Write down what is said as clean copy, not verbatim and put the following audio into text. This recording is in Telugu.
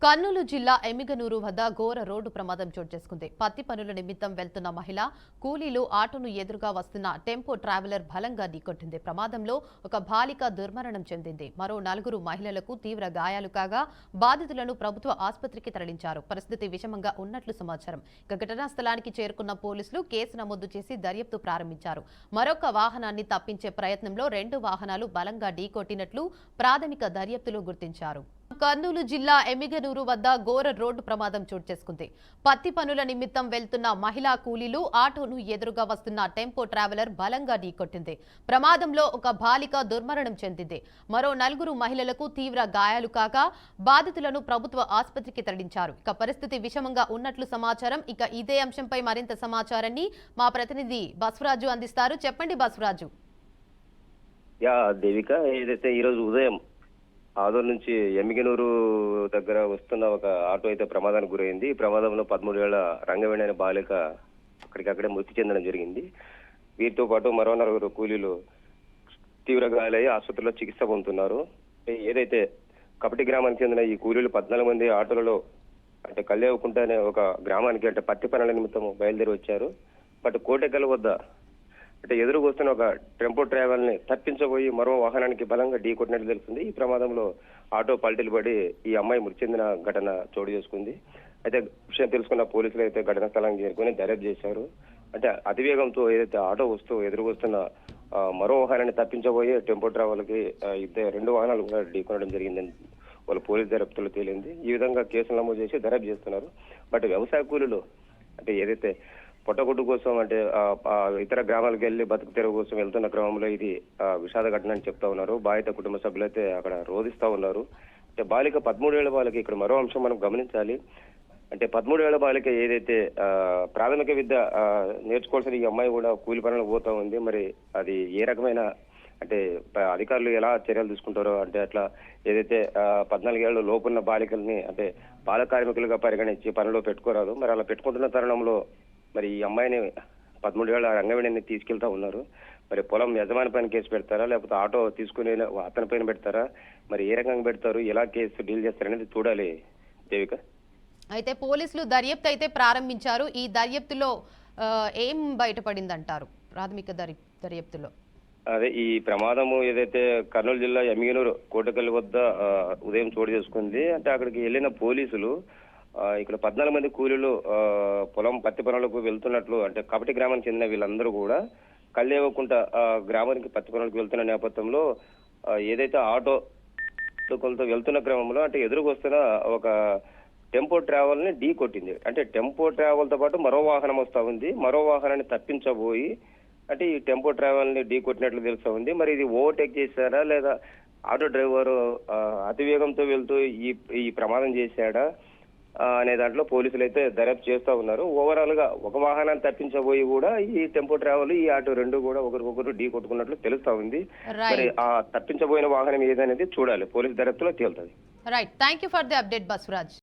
కర్నూలు జిల్లా ఎమ్మిగనూరు వద్ద ఘోర రోడ్డు ప్రమాదం చోటు చేసుకుంది. పత్తి పనుల నిమిత్తం వెళ్తున్న మహిళ కూలీలు ఆటోను ఎదురుగా వస్తున్న టెంపో ట్రావెలర్ బలంగా ఢీకొట్టింది. ప్రమాదంలో ఒక బాలిక దుర్మరణం చెందింది. మరో 4 మహిళలకు తీవ్ర గాయాలు కాగా బాధితులను ప్రభుత్వ ఆసుపత్రికి తరలించారు. పరిస్థితి విషమంగా ఉన్నట్లు సమాచారం. ఘటనా స్థలానికి చేరుకున్న పోలీసులు కేసు నమోదు చేసి దర్యాప్తు ప్రారంభించారు. మరొక వాహనాన్ని తప్పించే ప్రయత్నంలో 2 వాహనాలు బలంగా ఢీకొట్టినట్లు ప్రాథమిక దర్యాప్తులో గుర్తించారు. కర్నూలు జిల్లా ఎమ్మిగనూరు వద్ద ఘోర రోడ్డు ప్రమాదం చోటు చేసుకుంది. పత్తి పనుల నిమిత్తం వెళ్తున్న మహిళా కూలీలు ఆటోను ఎదురుగా వస్తున్న టెంపో ట్రావెలర్ బలంగా ఢీకొట్టింది. ప్రమాదంలో ఒక బాలిక దుర్మరణం చెందింది. మరో 4 మహిళలకు తీవ్ర గాయాలు కాగా బాధితులను ప్రభుత్వ ఆసుపత్రికి తరలించారు. పరిస్థితి విషమంగా ఉన్నట్లు సమాచారం. ఇదే అంశంపై మరింత సమాచారాన్ని మా ప్రతినిధి బస్వరాజు అందిస్తారు. చెప్పండి బస్వరాజు. దేవిక, ఏదైతే ఈరోజు ఉదయం ఆదోర్ నుంచి ఎమ్మిగనూరు దగ్గర వస్తున్న ఒక ఆటో అయితే ప్రమాదానికి గురైంది. ఈ ప్రమాదంలో 13 ఏళ్ల రంగవేణి అనే బాలిక అక్కడికక్కడే మృతి చెందడం జరిగింది. వీరితో పాటు మరో 4 కూలీలు తీవ్ర గాయాలయ్యి ఆసుపత్రిలో చికిత్స పొందుతున్నారు. ఏదైతే కపటి గ్రామానికి చెందిన ఈ కూలీలు 14 మంది ఆటోలలో అంటే కల్లేవకుంట అనే ఒక గ్రామానికి అంటే పత్తి పనుల నిమిత్తం బయలుదేరి వచ్చారు. బట్ కోటెకల్ వద్ద అంటే ఎదురుకు వస్తున్న ఒక టెంపో ట్రావెల్ ని తప్పించబోయి మరో వాహనానికి బలంగా ఢీ కొట్టినట్లు తెలుస్తుంది. ఈ ప్రమాదంలో ఆటో పల్టీలు పడి ఈ అమ్మాయి మృతి చెందిన ఘటన చోటు చేసుకుంది. అయితే విషయం తెలుసుకున్న పోలీసులు అయితే ఘటనా స్థలానికి చేరుకుని దర్యాప్తు చేశారు. అంటే అతివేగంతో ఏదైతే ఆటో ఎదురుకు వస్తున్న మరో వాహనాన్ని తప్పించబోయే టెంపో ట్రావెల్ కి 2 వాహనాలు కూడా ఢీ కొనడం జరిగిందని వాళ్ళు పోలీసు దర్యాప్తులో తేలింది. ఈ విధంగా కేసులు నమోదు చేసి దర్యాప్తు చేస్తున్నారు. బట్ వ్యవసాయ కూలీలు అంటే ఏదైతే పొట్టగుడ్డు కోసం అంటే ఇతర గ్రామాలకు వెళ్లి బతుకు తెరువు కోసం వెళ్తున్న క్రమంలో ఇది విషాద ఘటన అని చెప్తా ఉన్నారు. బాధిత కుటుంబ సభ్యులైతే అక్కడ రోధిస్తా ఉన్నారు. అంటే బాలిక 13 ఏళ్ల బాలిక ఇక్కడ మరో అంశం మనం గమనించాలి. అంటే 13 ఏళ్ల బాలిక ఏదైతే ప్రాథమిక విద్య నేర్చుకోవాల్సిన ఈ అమ్మాయి కూడా కూలి పనులకు పోతా ఉంది. మరి అది ఏ రకమైన అంటే అధికారులు ఎలా చర్యలు తీసుకుంటారో అంటే అట్లా ఏదైతే 14 ఏళ్ల లోపున్న బాలికల్ని అంటే బాల కార్మికులుగా పరిగణించి పనిలో పెట్టుకోరాదు. మరి అలా పెట్టుకుంటున్న తరుణంలో మరి ఈ అమ్మాయిని 13 ఏళ్ల రంగవేణిని తీసుకెళ్తా ఉన్నారు. మరి పొలం యజమాని పైన కేసు పెడతారా, లేకపోతే ఆటో తీసుకుని అతని పైన పెడతారా, మరి ఏ రకంగా పెడతారు, ఎలా కేసు డీల్ చేస్తారనేది చూడాలి దేవిక. అయితే పోలీసులు దర్యాప్తు అయితే ప్రారంభించారు. ఈ దర్యాప్తులో ఏం బయటపడిందంటారు? ప్రాథమిక దర్యాప్తులో అదే ఈ ప్రమాదము ఏదైతే కర్నూలు జిల్లా ఎమ్మిగనూరు కోటకల్లి వద్ద ఉదయం చోటు చేసుకుంది. అంటే అక్కడికి వెళ్ళిన పోలీసులు ఇక్కడ 14 మంది కూలీలు పత్తి పనులకు వెళ్తున్నట్లు అంటే కపటి గ్రామానికి చెందిన వీళ్ళందరూ కూడా కల్లేవకుంట గ్రామానికి పత్తి పనులకు వెళ్తున్న నేపథ్యంలో ఏదైతే ఆటో కొలతో వెళ్తున్న క్రమంలో అంటే ఎదురుకు వస్తున్న ఒక టెంపో ట్రావెల్ ని ఢీ కొట్టింది. అంటే టెంపో ట్రావెల్ తో పాటు మరో వాహనం వస్తా ఉంది. మరో వాహనాన్ని తప్పించబోయి అంటే ఈ టెంపో ట్రావెల్ ని ఢీ కొట్టినట్లు తెలుస్తా ఉంది. మరి ఇది ఓవర్టేక్ చేశారా లేదా ఆటో డ్రైవర్ అతివేగంతో వెళ్తూ ఈ ప్రమాదం చేశాడా అనే దాంట్లో పోలీసులు అయితే దర్యాప్తు చేస్తా ఉన్నారు. ఓవరాల్ గా ఒక వాహనాన్ని తప్పించబోయి కూడా ఈ టెంపో ట్రావెల్ ఈ ఆటో 2 కూడా ఒకరికొకరు ఢీ కొట్టుకున్నట్లు తెలుస్తా ఉంది. మరి ఆ తప్పించబోయిన వాహనం ఏదనేది చూడాలి, పోలీసు దర్యాప్తులో తేలుతుంది. Right, thank you for the update Baswaraj.